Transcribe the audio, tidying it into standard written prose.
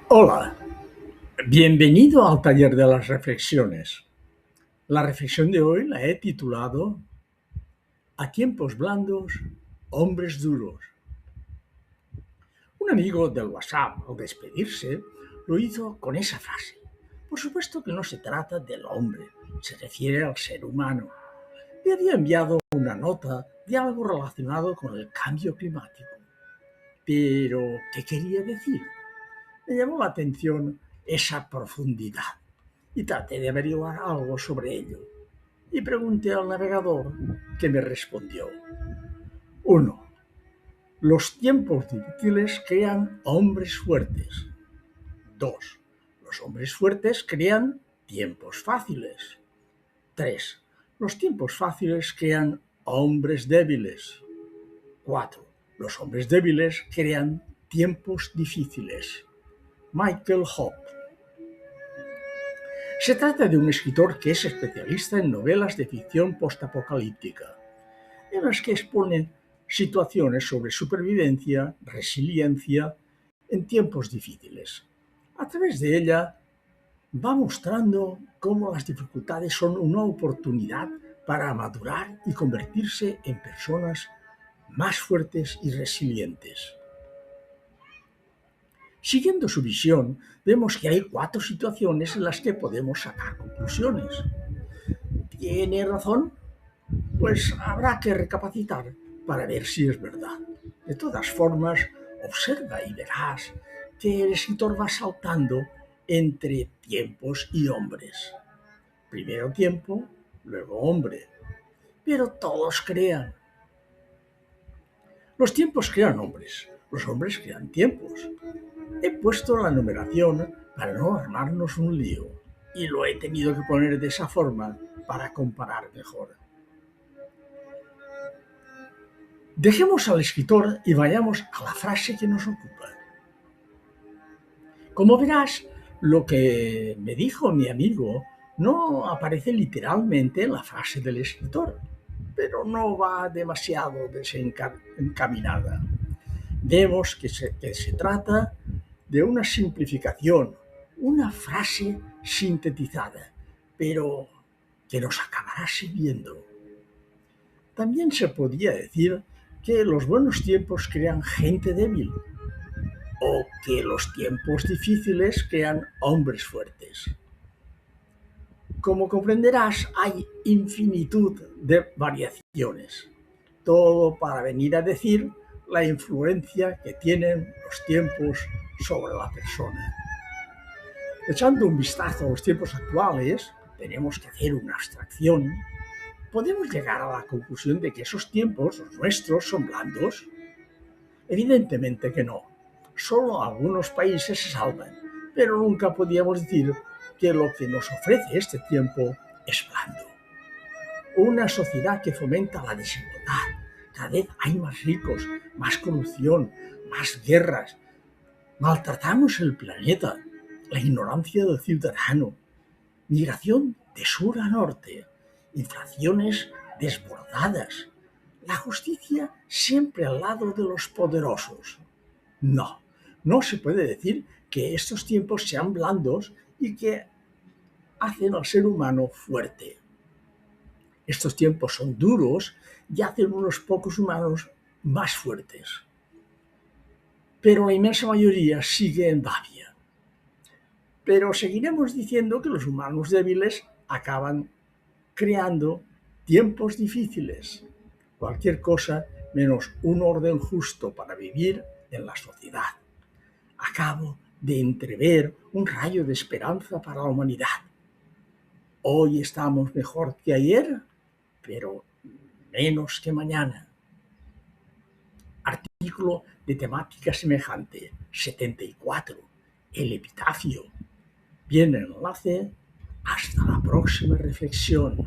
Hola, bienvenido al taller de las reflexiones. La reflexión de hoy la he titulado A tiempos blandos, hombres duros. Un amigo del WhatsApp, al despedirse, lo hizo con esa frase. Por supuesto que no se trata del hombre, se refiere al ser humano. Le había enviado una nota de algo relacionado con el cambio climático. Pero, ¿qué quería decir? Me llamó la atención esa profundidad y traté de averiguar algo sobre ello. Y pregunté al navegador, que me respondió. 1. Los tiempos difíciles crean hombres fuertes. 2. Los hombres fuertes crean tiempos fáciles. 3. Los tiempos fáciles crean hombres débiles. 4. Los hombres débiles crean tiempos difíciles. Michael Hope. Se trata de un escritor que es especialista en novelas de ficción postapocalíptica, en las que expone situaciones sobre supervivencia, resiliencia en tiempos difíciles. A través de ella va mostrando cómo las dificultades son una oportunidad para madurar y convertirse en personas más fuertes y resilientes. Siguiendo su visión, vemos que hay 4 situaciones en las que podemos sacar conclusiones. ¿Tiene razón? Pues habrá que recapacitar para ver si es verdad. De todas formas, observa y verás que el escritor va saltando entre tiempos y hombres. Primero tiempo, luego hombre. Pero todos crean. Los tiempos crean hombres, los hombres crean tiempos. He puesto la numeración para no armarnos un lío y lo he tenido que poner de esa forma para comparar mejor. Dejemos al escritor y vayamos a la frase que nos ocupa. Como verás, lo que me dijo mi amigo no aparece literalmente en la frase del escritor, pero no va demasiado desencaminada. Vemos que se trata de una simplificación, una frase sintetizada, pero que nos acabará sirviendo. También se podría decir que los buenos tiempos crean gente débil o que los tiempos difíciles crean hombres fuertes. Como comprenderás, hay infinitud de variaciones, todo para venir a decir la influencia que tienen los tiempos sobre la persona. Echando un vistazo a los tiempos actuales, tenemos que hacer una abstracción. ¿Podemos llegar a la conclusión de que esos tiempos, los nuestros, son blandos? Evidentemente que no. Solo algunos países se salvan, pero nunca podíamos decir que lo que nos ofrece este tiempo es blando. Una sociedad que fomenta la desigualdad. Cada vez hay más ricos, más corrupción, más guerras. Maltratamos el planeta, la ignorancia del ciudadano, migración de sur a norte, inflaciones desbordadas, la justicia siempre al lado de los poderosos. No, no se puede decir que estos tiempos sean blandos y que hacen al ser humano fuerte. Estos tiempos son duros y hacen unos pocos humanos más fuertes. Pero la inmensa mayoría sigue en Babia. Pero seguiremos diciendo que los humanos débiles acaban creando tiempos difíciles. Cualquier cosa menos un orden justo para vivir en la sociedad. Acabo de entrever un rayo de esperanza para la humanidad. Hoy estamos mejor que ayer, pero menos que mañana. Artículo de temática semejante, 74. El epitafio. Bien, el enlace. Hasta la próxima reflexión.